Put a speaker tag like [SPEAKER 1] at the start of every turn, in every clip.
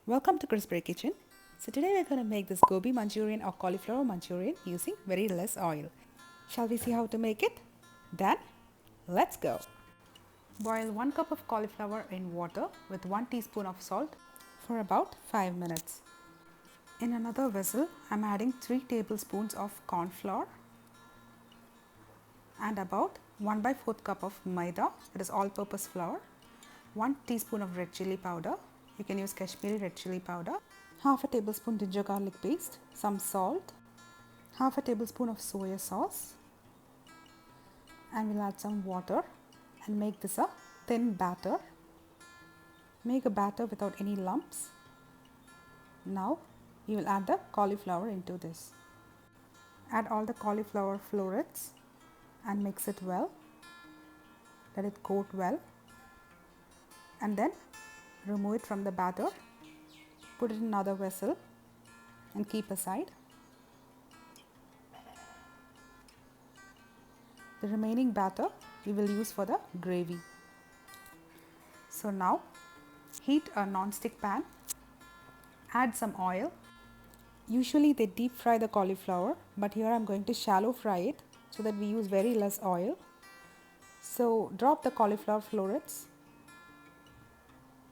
[SPEAKER 1] Welcome to Cryssberry Kitchen. So today we're going to make this Gobi Manchurian or Cauliflower Manchurian using very less oil. Shall we see how to make it? Then let's go. Boil 1 cup of cauliflower in water with 1 teaspoon of salt for about 5 minutes. In another vessel, I'm adding 3 tablespoons of cornflour and about 1/4 cup of Maida, that is all-purpose flour, 1 teaspoon of red chilli powder. You can use Kashmiri red chilli powder, half a tablespoon ginger garlic paste, some salt, half a tablespoon of soya sauce, and we'll add some water and make this a thin batter. Make a batter without any lumps. Now you will add the cauliflower into this. Add all the cauliflower florets and mix it well. Let it coat well, and then remove it from the batter. Put it in another vessel and keep aside. The remaining batter we will use for the gravy. So now heat a non-stick pan, add some oil. Usually they deep fry the cauliflower, but here I'm going to shallow fry it so that we use very less oil. So drop the cauliflower florets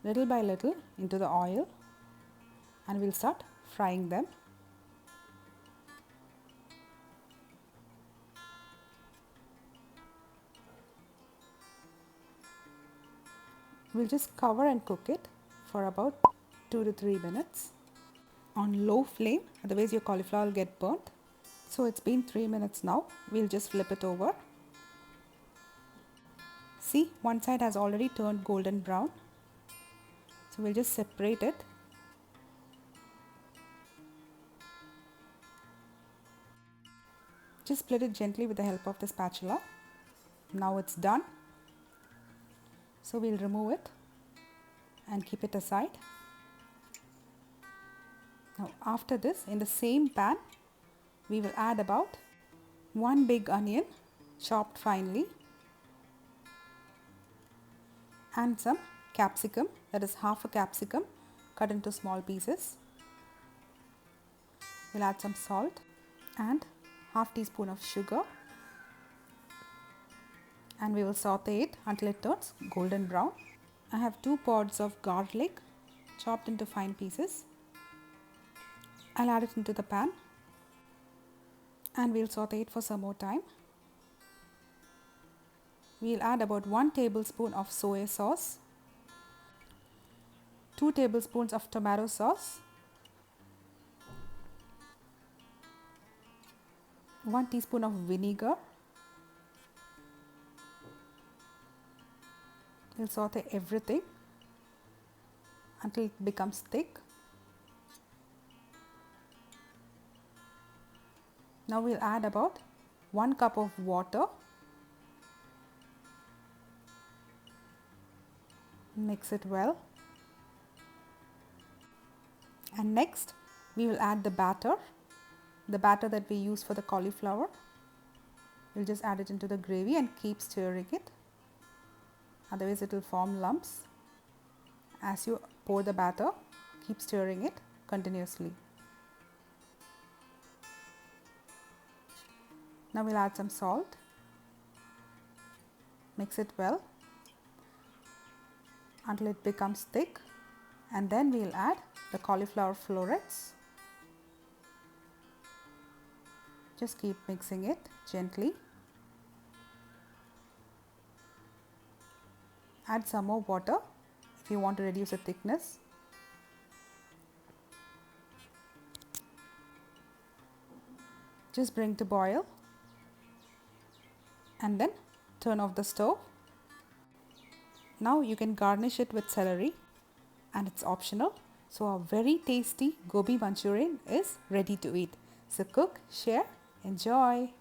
[SPEAKER 1] little by little into the oil and we'll start frying them. We'll just cover and cook it for about 2 to 3 minutes on low flame, otherwise your cauliflower will get burnt. So it's been 3 minutes now. We'll just flip it over. See, one side has already turned golden brown. So we'll just separate it. Just split it gently with the help of the spatula. Now it's done. So we'll remove it and keep it aside. Now after this, in the same pan, we will add about 1 big onion chopped finely and some capsicum, that is half a capsicum cut into small pieces. We'll add some salt and half teaspoon of sugar, and we will saute it until it turns golden brown. I have 2 pods of garlic chopped into fine pieces. I'll add it into the pan and we'll saute it for some more time. We'll add about 1 tablespoon of soya sauce, 2 tablespoons of tomato sauce, 1 teaspoon of vinegar. We'll saute everything until it becomes thick. Now we'll add about 1 cup of water. Mix it well. And next we will add the batter that we use for the cauliflower. We'll just add it into the gravy and keep stirring it, otherwise it will form lumps. As you pour the batter, keep stirring it continuously. Now we'll add some salt, mix it well until it becomes thick, and then we'll add the cauliflower florets. Just keep mixing it gently. Add some more water if you want to reduce the thickness. Just bring to boil and then turn off the stove. Now you can garnish it with celery, and it's optional. So our very tasty Gobi Manchurian is ready to eat. So cook, share, enjoy.